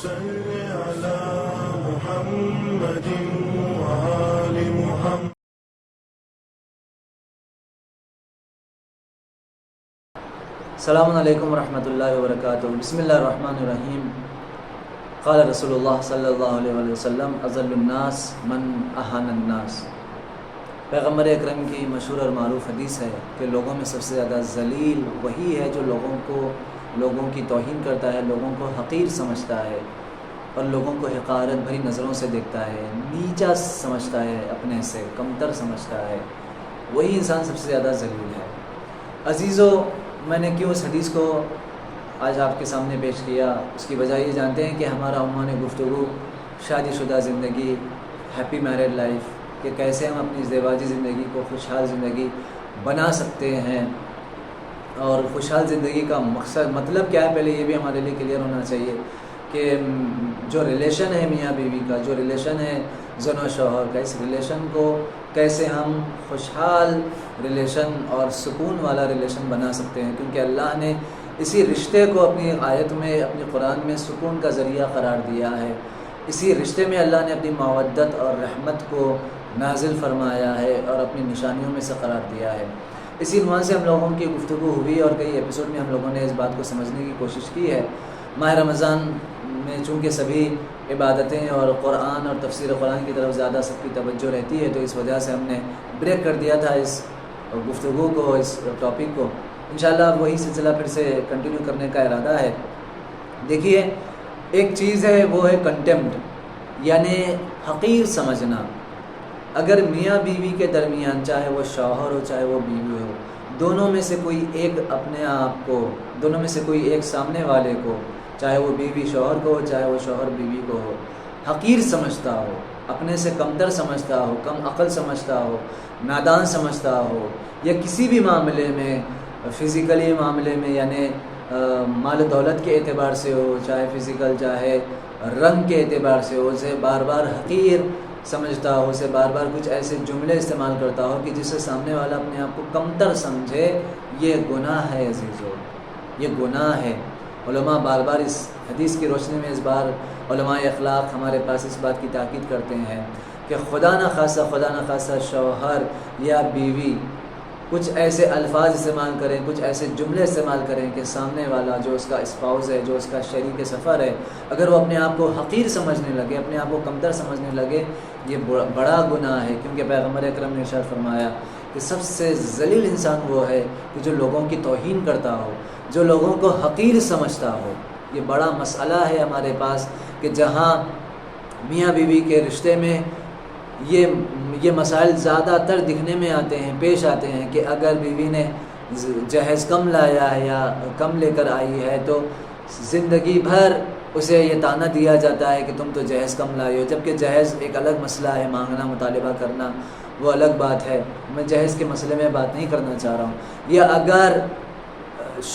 صل على محمد وآل محمد. السلام علیکم ورحمۃ اللہ وبرکاتہ. بسم اللہ الرحمن الرحیم. قال رسول اللہ صلی اللہ علیہ وسلم اذل الناس من اہان الناس. پیغمبر اکرم کی مشہور اور معروف حدیث ہے کہ لوگوں میں سب سے زیادہ ذلیل وہی ہے جو لوگوں کی توہین کرتا ہے، لوگوں کو حقیر سمجھتا ہے اور لوگوں کو حقارت بھری نظروں سے دیکھتا ہے، نیچا سمجھتا ہے، اپنے سے کمتر سمجھتا ہے. وہی انسان سب سے زیادہ ذلیل ہے. عزیزو، میں نے کیوں اس حدیث کو آج آپ کے سامنے پیش کیا؟ اس کی وجہ یہ جانتے ہیں کہ ہمارا عنوان گفتگو شادی شدہ زندگی، ہیپی میرڈ لائف، کہ کیسے ہم اپنی ازدواجی زندگی کو خوشحال زندگی بنا سکتے ہیں. اور خوشحال زندگی کا مطلب کیا ہے، پہلے یہ بھی ہمارے لیے کلیئر ہونا چاہیے کہ جو ریلیشن ہے میاں بیوی کا، جو ریلیشن ہے زن و شوہر کا، اس ریلیشن کو کیسے ہم خوشحال ریلیشن اور سکون والا ریلیشن بنا سکتے ہیں. کیونکہ اللہ نے اسی رشتے کو اپنی آیت میں، اپنی قرآن میں سکون کا ذریعہ قرار دیا ہے. اسی رشتے میں اللہ نے اپنی مودت اور رحمت کو نازل فرمایا ہے اور اپنی نشانیوں میں سے قرار دیا ہے. اسی عنوان سے ہم لوگوں کی گفتگو ہوئی اور کئی ایپیسوڈ میں ہم لوگوں نے اس بات کو سمجھنے کی کوشش کی ہے. ماہ رمضان میں چونکہ سبھی عبادتیں اور قرآن اور تفسیر قرآن کی طرف زیادہ سب کی توجہ رہتی ہے، تو اس وجہ سے ہم نے بریک کر دیا تھا اس گفتگو کو، اس ٹاپک کو. انشاءاللہ وہی سلسلہ پھر سے کنٹینیو کرنے کا ارادہ ہے. دیکھیے، ایک چیز ہے وہ ہے کنٹمپٹ، یعنی حقیر سمجھنا. اگر میاں بیوی کے درمیان، چاہے وہ شوہر ہو چاہے وہ بیوی ہو، دونوں میں سے کوئی ایک اپنے آپ کو، دونوں میں سے کوئی ایک سامنے والے کو، چاہے وہ بیوی شوہر کو ہو چاہے وہ شوہر بیوی کو ہو، حقیر سمجھتا ہو، اپنے سے کمتر سمجھتا ہو، کم عقل سمجھتا ہو، نادان سمجھتا ہو، یا کسی بھی معاملے میں، فزیکلی معاملے میں، یعنی مال و دولت کے اعتبار سے ہو، چاہے فزیکل چاہے رنگ کے اعتبار سے ہو، اسے بار بار حقیر سمجھتا ہو، اسے بار بار کچھ ایسے جملے استعمال کرتا ہو کہ جس سے سامنے والا اپنے آپ کو کمتر سمجھے، یہ گناہ ہے عزیزو، یہ گناہ ہے. علماء بار بار اس حدیث کی روشنی میں، اس بار علماء اخلاق ہمارے پاس اس بات کی تاکید کرتے ہیں کہ خدا نخواستہ شوہر یا بیوی کچھ ایسے الفاظ استعمال کریں، کچھ ایسے جملے استعمال کریں کہ سامنے والا جو اس کا اسپاؤس ہے، جو اس کا شریک سفر ہے، اگر وہ اپنے آپ کو حقیر سمجھنے لگے، اپنے آپ کو کمتر سمجھنے لگے، یہ بڑا گناہ ہے. کیونکہ پیغمبر اکرم نے ارشاد فرمایا کہ سب سے ذلیل انسان وہ ہے کہ جو لوگوں کی توہین کرتا ہو، جو لوگوں کو حقیر سمجھتا ہو. یہ بڑا مسئلہ ہے ہمارے پاس کہ جہاں میاں بیوی کے رشتے میں یہ مسائل زیادہ تر دکھنے میں آتے ہیں، پیش آتے ہیں کہ اگر بیوی نے جہیز کم لایا ہے یا کم لے کر آئی ہے تو زندگی بھر اسے یہ طعنہ دیا جاتا ہے کہ تم تو جہیز کم لائی ہو. جبکہ جہیز ایک الگ مسئلہ ہے، مانگنا، مطالبہ کرنا وہ الگ بات ہے. میں جہیز کے مسئلے میں بات نہیں کرنا چاہ رہا ہوں. یا اگر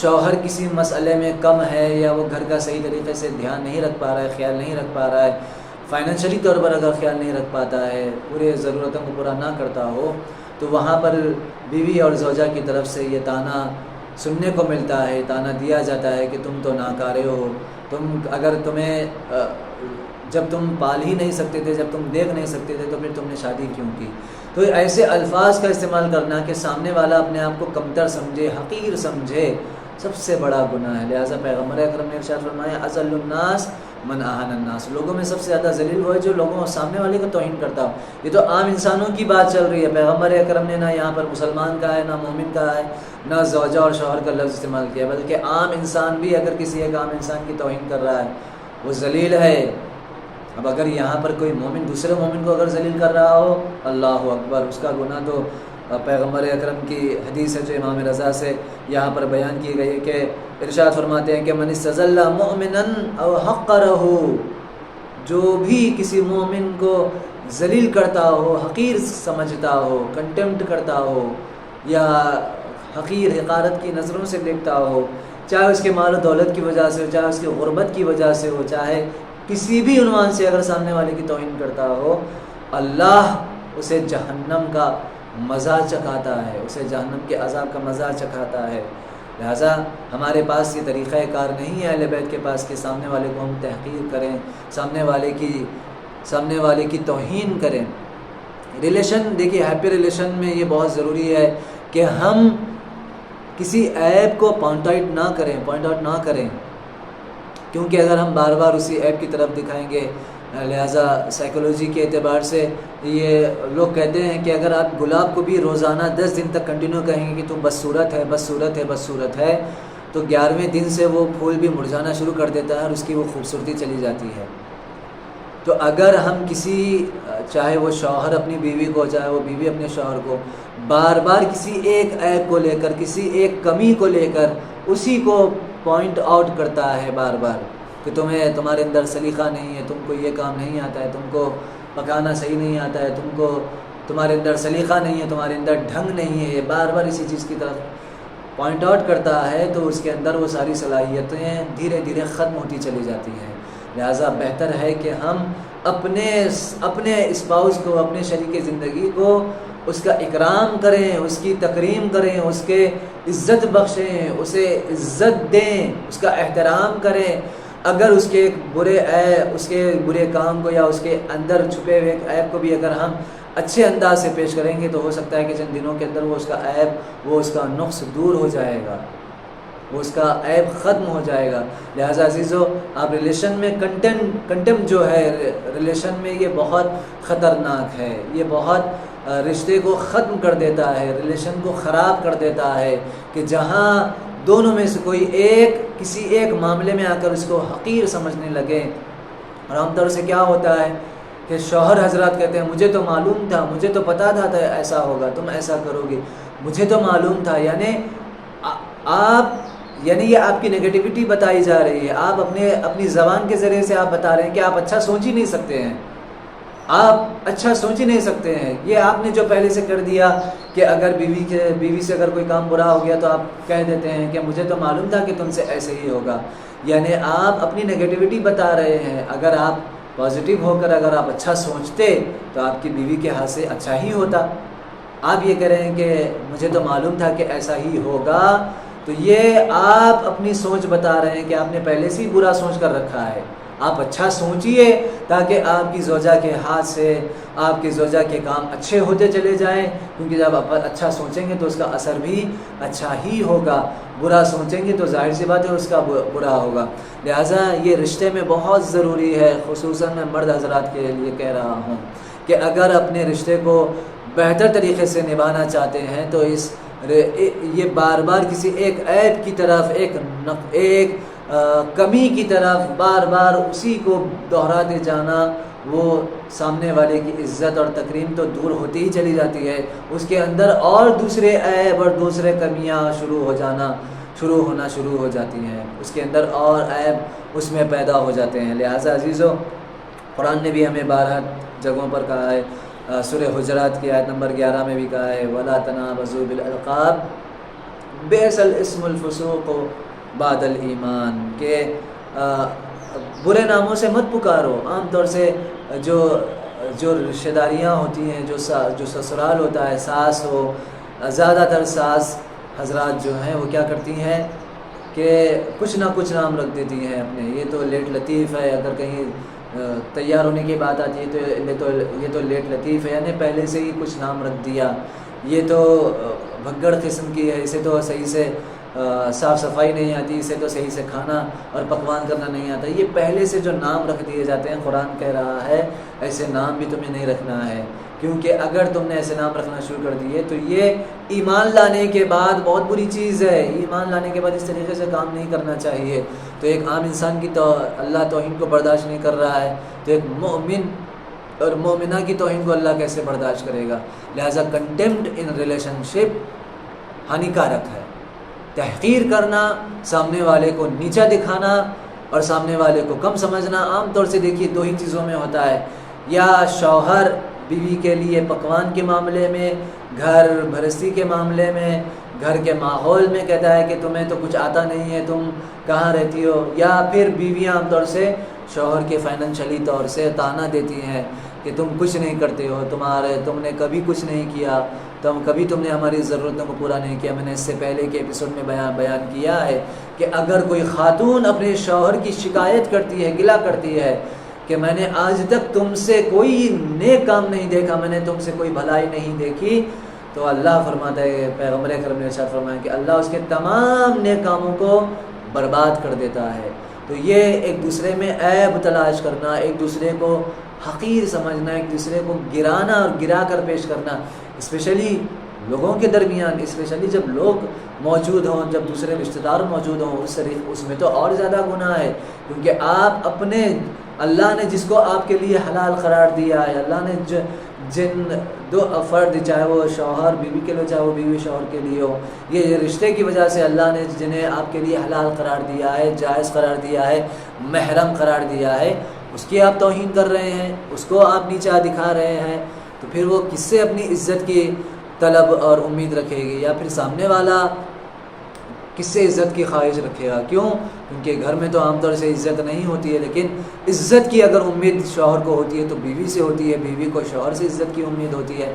شوہر کسی مسئلے میں کم ہے یا وہ گھر کا صحیح طریقے سے دھیان نہیں رکھ پا رہا ہے، خیال نہیں رکھ پا رہا ہے، فائنینشلی طور پر اگر خیال نہیں رکھ پاتا ہے، پورے ضرورتوں کو پورا نہ کرتا ہو، تو وہاں پر بیوی اور زوجہ کی طرف سے یہ طعنہ سننے کو ملتا ہے، طعنہ دیا جاتا ہے کہ تم تو ناکارے ہو، اگر تمہیں جب تم پال ہی نہیں سکتے تھے، جب تم دیکھ نہیں سکتے تھے تو پھر تم نے شادی کیوں کی. تو ایسے الفاظ کا استعمال کرنا کہ سامنے والا اپنے آپ کو کمتر سمجھے، حقیر سمجھے، سب سے بڑا گناہ ہے. لہٰذا پیغمبر اکرم نے ارشاد فرمایا اذل الناس من اہان الناس. لوگوں میں سب سے زیادہ ذلیل وہ ہے جو لوگوں سامنے والے کو توہین کرتا ہو. یہ تو عام انسانوں کی بات چل رہی ہے. پیغمبر اکرم نے نہ یہاں پر مسلمان کہا ہے، نہ مومن کہا ہے، نہ زوجہ اور شوہر کا لفظ استعمال کیا، بلکہ عام انسان بھی اگر کسی ایک عام انسان کی توہین کر رہا ہے وہ ذلیل ہے. اب اگر یہاں پر کوئی مومن دوسرے مومن کو اگر ذلیل کر رہا ہو، اللہ اکبر، اس کا گناہ تو پیغمبر اکرم کی حدیث ہے جو امام رضا سے یہاں پر بیان کی گئی ہے کہ ارشاد فرماتے ہیں کہ من استظل مؤمنا او حقرہ، جو بھی کسی مومن کو ذلیل کرتا ہو، حقیر سمجھتا ہو، کنٹمپٹ کرتا ہو یا حقیر حقارت کی نظروں سے دیکھتا ہو، چاہے اس کے مال و دولت کی وجہ سے ہو، چاہے اس کی غربت کی وجہ سے ہو، چاہے کسی بھی عنوان سے اگر سامنے والے کی توہین کرتا ہو، اللہ اسے جہنم کا مزہ چکھاتا ہے، اسے جہنم کے عذاب کا مزہ چکھاتا ہے. لہٰذا ہمارے پاس یہ طریقہ کار نہیں ہے اہل بیت کے پاس کہ سامنے والے کو ہم تحقیر کریں، سامنے والے کی توہین کریں۔ ریلیشن دیکھیے، ہیپی ریلیشن میں یہ بہت ضروری ہے کہ ہم کسی عیب کو پوائنٹ آؤٹ نہ کریں، کیونکہ اگر ہم بار بار اسی عیب کی طرف دکھائیں گے، لہٰذا سائیکولوجی کے اعتبار سے یہ لوگ کہتے ہیں کہ اگر آپ گلاب کو بھی روزانہ 10 دن تک کنٹینیو کہیں گے کہ تم بدصورت ہے تو 11ویں دن سے وہ پھول بھی مرجھانا شروع کر دیتا ہے اور اس کی وہ خوبصورتی چلی جاتی ہے۔ تو اگر ہم چاہے وہ شوہر اپنی بیوی کو، چاہے وہ بیوی اپنے شوہر کو، بار بار کسی ایک عیب کو لے کر، کسی ایک کمی کو لے کر اسی کو پوائنٹ آؤٹ کرتا ہے بار بار کہ تمہارے اندر سلیقہ نہیں ہے، تم کو یہ کام نہیں آتا ہے، تم کو پکانا صحیح نہیں آتا ہے، تمہارے اندر سلیقہ نہیں ہے، تمہارے اندر ڈھنگ نہیں ہے، یہ بار بار اسی چیز کی طرف پوائنٹ آؤٹ کرتا ہے، تو اس کے اندر وہ ساری صلاحیتیں دھیرے دھیرے ختم ہوتی چلی جاتی ہیں۔ لہٰذا بہتر ہے کہ ہم اپنے اسپاؤس کو، اپنے شریک زندگی کو، اس کا اکرام کریں، اس کی تکریم کریں، اس کے عزت بخشیں، اسے عزت دیں، اس کا احترام کریں۔ اگر اس کے اس کے برے کام کو یا اس کے اندر چھپے ہوئے عیب کو بھی اگر ہم اچھے انداز سے پیش کریں گے تو ہو سکتا ہے کہ چند دنوں کے اندر وہ اس کا عیب، وہ اس کا نقص دور ہو جائے گا، وہ اس کا عیب ختم ہو جائے گا۔ لہٰذا عزیزو، آپ ریلیشن میں کنٹم جو ہے ریلیشن میں، یہ بہت خطرناک ہے، یہ بہت رشتے کو ختم کر دیتا ہے، ریلیشن کو خراب کر دیتا ہے، کہ جہاں دونوں میں سے کوئی کسی ایک معاملے میں آ کر اس کو حقیر سمجھنے لگے۔ اور عام طور سے کیا ہوتا ہے کہ شوہر حضرات کہتے ہیں مجھے تو معلوم تھا، مجھے تو پتا تھا ایسا ہوگا، تم ایسا کرو گی، مجھے تو معلوم تھا، یعنی یہ آپ کی نگیٹیوٹی بتائی جا رہی ہے، آپ اپنی زبان کے ذریعے سے آپ بتا رہے ہیں کہ آپ اچھا سوچ ہی نہیں سکتے ہیں، آپ اچھا سوچ ہی نہیں سکتے ہیں۔ یہ آپ نے جو پہلے سے کر دیا کہ اگر بیوی سے اگر کوئی کام برا ہو گیا تو آپ کہہ دیتے ہیں کہ مجھے تو معلوم تھا کہ تم سے ایسے ہی ہوگا، یعنی آپ اپنی نگیٹیوٹی بتا رہے ہیں۔ اگر آپ پازیٹیو ہو کر اگر آپ اچھا سوچتے تو آپ کی بیوی کے ہاتھ سے اچھا ہی ہوتا۔ آپ یہ کہہ رہے ہیں کہ مجھے تو معلوم تھا کہ ایسا ہی ہوگا، تو یہ آپ اپنی سوچ بتا رہے ہیں کہ آپ نے پہلے سے ہی برا سوچ کر رکھا ہے۔ آپ اچھا سوچئے تاکہ آپ کی زوجہ کے ہاتھ سے آپ کی زوجہ کے کام اچھے ہوتے چلے جائیں، کیونکہ جب آپ اچھا سوچیں گے تو اس کا اثر بھی اچھا ہی ہوگا، برا سوچیں گے تو ظاہر سی بات ہے اس کا برا ہوگا۔ لہٰذا یہ رشتے میں بہت ضروری ہے، خصوصاً میں مرد حضرات کے لیے کہہ رہا ہوں کہ اگر اپنے رشتے کو بہتر طریقے سے نبھانا چاہتے ہیں تو یہ بار بار کسی ایک عیب کی طرف، ایک کمی کی طرف بار بار اسی کو دہراتے جانا، وہ سامنے والے کی عزت اور تکریم تو دور ہوتی ہی چلی جاتی ہے، اس کے اندر اور دوسرے عیب اور دوسرے کمیاں شروع ہونا شروع ہو جاتی ہیں، اس کے اندر اور عیب اس میں پیدا ہو جاتے ہیں۔ لہٰذا عزیزو، قرآن نے بھی ہمیں 12 جگہوں پر کہا ہے، سورہ حجرات کی آیت نمبر 11 میں بھی کہا ہے وَلَا تَنَابَزُوا بِالْأَلْقَابِ بِئْسَ الْاسْمُ الْفُسُوقُ بَعْدَ الْإِيمَانِ، کہ برے ناموں سے مت پکارو۔ عام طور سے جو رشتہ داریاں ہوتی ہیں، جو سسرال ہوتا ہے، ساس ہو، زیادہ تر ساس حضرات جو ہیں وہ کیا کرتی ہیں کہ کچھ نہ کچھ نام رکھ دیتی ہیں اپنے، یہ تو لیٹ لطیف ہے، اگر کہیں تیار ہونے کی بات آتی ہے تو یہ تو لیٹ لطیف ہے، یعنی پہلے سے ہی کچھ نام رکھ دیا، یہ تو بھگڑ قسم کی ہے، اسے تو صحیح سے صاف صفائی نہیں آتی، اسے تو صحیح سے کھانا اور پکوان کرنا نہیں آتا، یہ پہلے سے جو نام رکھ دیے جاتے ہیں۔ قرآن کہہ رہا ہے ایسے نام بھی تمہیں نہیں رکھنا ہے، کیونکہ اگر تم نے ایسے نام رکھنا شروع کر دیے تو یہ ایمان لانے کے بعد بہت بری چیز ہے، ایمان لانے کے بعد اس طریقے سے کام نہیں کرنا چاہیے۔ تو ایک عام انسان کی اللہ توہین کو برداشت نہیں کر رہا ہے، تو ایک مومن اور مومنہ کی توہین کو اللہ کیسے برداشت کرے گا؟ لہٰذا کنٹیمپٹ ان ریلیشن شپ ہانیکارک ہے۔ تحقیر کرنا، سامنے والے کو نیچا دکھانا اور سامنے والے کو کم سمجھنا، عام طور سے دیکھیے 2 ہی چیزوں میں ہوتا ہے، یا شوہر بیوی کے لیے پکوان کے معاملے میں، گھر گھرستی کے معاملے میں، گھر کے ماحول میں کہتا ہے کہ تمہیں تو کچھ آتا نہیں ہے، تم کہاں رہتی ہو، یا پھر بیویاں عام طور سے شوہر کے فائنینشلی طور سے طعنہ دیتی ہیں کہ تم کچھ نہیں کرتے ہو، تم نے کبھی کچھ نہیں کیا، تو کبھی تم نے ہماری ضرورتوں کو پورا نہیں کیا۔ میں نے اس سے پہلے کے ایپیسوڈ میں بیان کیا ہے کہ اگر کوئی خاتون اپنے شوہر کی شکایت کرتی ہے، گلہ کرتی ہے کہ میں نے آج تک تم سے کوئی نیک کام نہیں دیکھا، میں نے تم سے کوئی بھلائی نہیں دیکھی، تو اللہ فرماتا ہے، پیغمبر اکرم نے ارشاد فرمایا کہ اللہ اس کے تمام نیک کاموں کو برباد کر دیتا ہے۔ تو یہ ایک دوسرے میں عیب تلاش کرنا، ایک دوسرے کو حقیر سمجھنا، ایک دوسرے کو گرانا اور گرا کر پیش کرنا، اسپیشلی لوگوں کے درمیان، اسپیشلی جب لوگ موجود ہوں، جب دوسرے رشتہ دار موجود ہوں، اس میں تو اور زیادہ گناہ ہے، کیونکہ آپ اپنے اللہ نے جس کو آپ کے لیے حلال قرار دیا ہے، اللہ نے جن دو فرد، چاہے وہ شوہر بیوی کے لیے، چاہے وہ بیوی شوہر کے لیے ہو، یہ رشتے کی وجہ سے اللہ نے جنہیں آپ کے لیے حلال قرار دیا ہے، جائز قرار دیا ہے، محرم قرار دیا ہے، اس کی آپ توہین کر رہے ہیں، اس کو آپ نیچا دکھا رہے ہیں، تو پھر وہ کس سے اپنی عزت کی طلب اور امید رکھے گی، یا پھر سامنے والا کس سے عزت کی خواہش رکھے گا؟ کیوں؟ کیونکہ گھر میں تو عام طور سے عزت نہیں ہوتی ہے، لیکن عزت کی اگر امید شوہر کو ہوتی ہے تو بیوی سے ہوتی ہے، بیوی کو شوہر سے عزت کی امید ہوتی ہے۔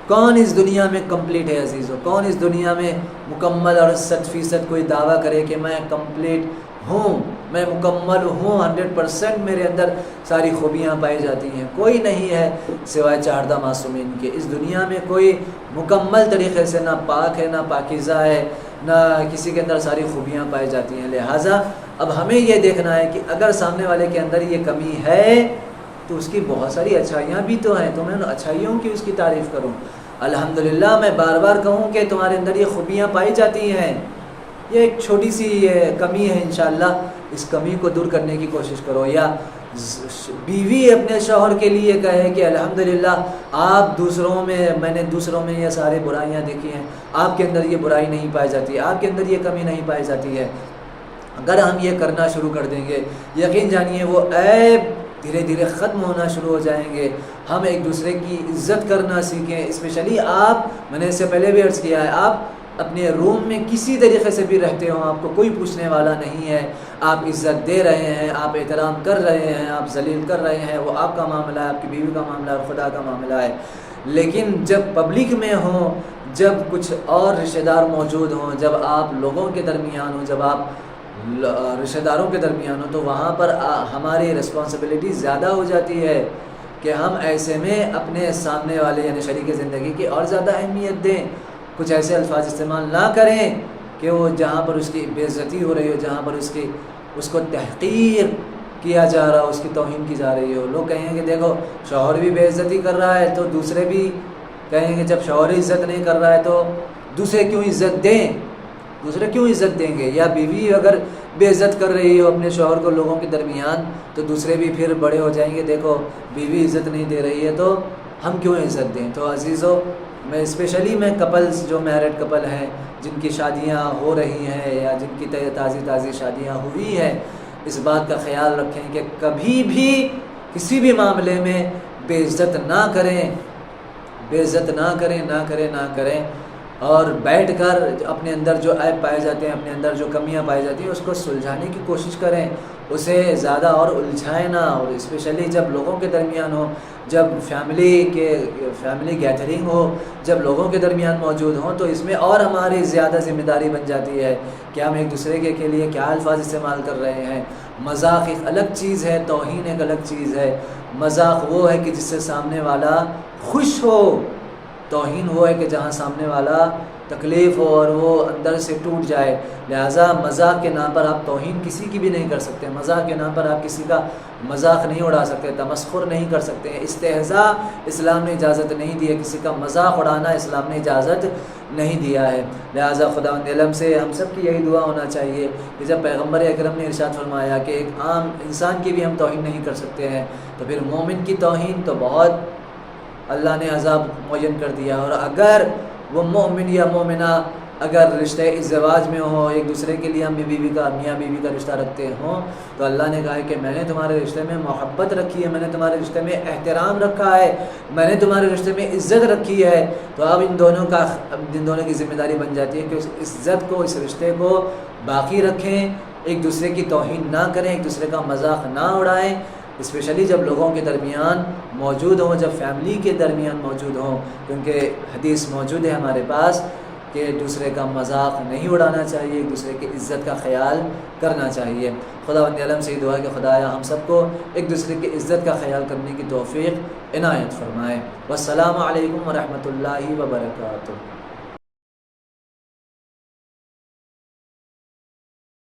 کون اس دنیا میں کمپلیٹ ہے عزیزو؟ کون اس دنیا میں مکمل اور 100% کوئی دعویٰ کرے کہ میں کمپلیٹ ہوں، میں مکمل ہوں، 100% میرے اندر ساری خوبیاں پائی جاتی ہیں؟ کوئی نہیں ہے سوائے 14 معصومین کے۔ اس دنیا میں کوئی مکمل طریقے سے نہ پاک ہے، نہ پاکیزہ ہے، نہ کسی کے اندر ساری خوبیاں پائی جاتی ہیں۔ لہٰذا اب ہمیں یہ دیکھنا ہے کہ اگر سامنے والے کے اندر یہ کمی ہے تو اس کی بہت ساری اچھائیاں بھی تو ہیں، تو میں ان اچھائیوں کی اس کی تعریف کروں۔ الحمدللہ میں بار بار کہوں کہ تمہارے اندر یہ خوبیاں پائی جاتی ہیں، یہ ایک چھوٹی سی کمی ہے، انشاءاللہ اس کمی کو دور کرنے کی کوشش کرو۔ یا بیوی اپنے شوہر کے لیے کہے کہ الحمدللہ آپ میں نے دوسروں میں یہ سارے برائیاں دیکھی ہیں، آپ کے اندر یہ برائی نہیں پائی جاتی، آپ کے اندر یہ کمی نہیں پائی جاتی ہے۔ اگر ہم یہ کرنا شروع کر دیں گے، یقین جانیے وہ عیب دھیرے دھیرے ختم ہونا شروع ہو جائیں گے۔ ہم ایک دوسرے کی عزت کرنا سیکھیں، اسپیشلی آپ، میں نے اس سے پہلے بھی عرض کیا ہے، آپ اپنے روم میں کسی طریقے سے بھی رہتے ہوں، آپ کو کوئی پوچھنے والا نہیں ہے، آپ عزت دے رہے ہیں، آپ احترام کر رہے ہیں، آپ ذلیل کر رہے ہیں، وہ آپ کا معاملہ ہے، آپ کی بیوی کا معاملہ ہے اور خدا کا معاملہ ہے۔ لیکن جب پبلک میں ہوں، جب کچھ اور رشتہ دار موجود ہوں، جب آپ لوگوں کے درمیان ہوں، جب آپ رشتہ داروں کے درمیان ہوں، تو وہاں پر ہماری رسپانسبلٹی زیادہ ہو جاتی ہے کہ ہم ایسے میں اپنے سامنے والے یعنی شریک زندگی کی اور زیادہ اہمیت دیں، کچھ ایسے الفاظ استعمال نہ کریں کہ وہ جہاں پر اس کی بے عزتی ہو رہی ہو، جہاں پر اس کو تحقیر کیا جا رہا ہو، اس کی توہین کی جا رہی ہو۔ لوگ کہیں گے دیکھو شوہر بھی بے عزتی کر رہا ہے تو دوسرے بھی کہیں گے، جب شوہر عزت نہیں کر رہا ہے تو دوسرے کیوں عزت دیں، دوسرے کیوں عزت دیں گے؟ یا بیوی اگر بے عزت کر رہی ہو اپنے شوہر کو لوگوں کے درمیان، تو دوسرے بھی پھر بڑے ہو جائیں گے، دیکھو بیوی عزت نہیں دے رہی ہے تو ہم کیوں عزت دیں؟ تو عزیزو، میں اسپیشلی کپلز جو میرڈ کپل ہیں، جن کی شادیاں ہو رہی ہیں یا جن کی تازی شادیاں ہوئی ہیں، اس بات کا خیال رکھیں کہ کبھی بھی کسی بھی معاملے میں بے عزت نہ کریں، بے عزت نہ کریں، اور بیٹھ کر اپنے اندر جو عیب پائے جاتے ہیں، اپنے اندر جو کمیاں پائی جاتی ہیں، اس کو سلجھانے کی کوشش کریں، اسے زیادہ اور الجھائیں نہ۔ اور اسپیشلی جب لوگوں کے درمیان ہو، جب فیملی گیدرنگ ہو، جب لوگوں کے درمیان موجود ہوں، تو اس میں اور ہماری زیادہ ذمہ داری بن جاتی ہے کہ ہم ایک دوسرے کے لیے کیا الفاظ استعمال کر رہے ہیں۔ مذاق ایک الگ چیز ہے، توہین ایک الگ چیز ہے۔ مذاق وہ ہے کہ جس سے سامنے والا خوش ہو، توہین وہ ہے کہ جہاں سامنے والا تکلیف ہو اور وہ اندر سے ٹوٹ جائے۔ لہٰذا مذاق کے نام پر آپ توہین کسی کی بھی نہیں کر سکتے، مذاق کے نام پر آپ کسی کا مذاق نہیں اڑا سکتے، تمسخر نہیں کر سکتے، استہزاء اسلام نے اجازت نہیں دی ہے، کسی کا مذاق اڑانا اسلام نے اجازت نہیں دیا ہے۔ لہٰذا خداوند علم سے ہم سب کی یہی دعا ہونا چاہیے کہ جب پیغمبر اکرم نے ارشاد فرمایا کہ ایک عام انسان کی بھی ہم توہین نہیں کر سکتے ہیں، تو پھر مومن کی توہین تو بہت اللہ نے عذاب معین کر دیا۔ اور اگر وہ مومن یا مومنہ اگر رشتہ ازدواج میں ہو، ایک دوسرے کے لیے ہم میاں بیوی کا رشتہ رکھتے ہوں، تو اللہ نے کہا ہے کہ میں نے تمہارے رشتے میں محبت رکھی ہے، میں نے تمہارے رشتے میں احترام رکھا ہے، میں نے تمہارے رشتے میں عزت رکھی ہے۔ تو اب ان دونوں کی ذمہ داری بن جاتی ہے کہ اس عزت کو، اس رشتے کو باقی رکھیں، ایک دوسرے کی توہین نہ کریں، ایک دوسرے کا مذاق نہ اڑائیں، اسپیشلی جب لوگوں کے درمیان موجود ہوں، جب فیملی کے درمیان موجود ہوں، کیونکہ حدیث موجود ہے ہمارے پاس کہ دوسرے کا مذاق نہیں اڑانا چاہیے، ایک دوسرے کی عزت کا خیال کرنا چاہیے۔ خداوند عالم سے دعا کہ خدایا ہم سب کو ایک دوسرے کی عزت کا خیال کرنے کی توفیق عنایت فرمائے۔ والسلام علیکم ورحمۃ اللہ وبرکاتہ۔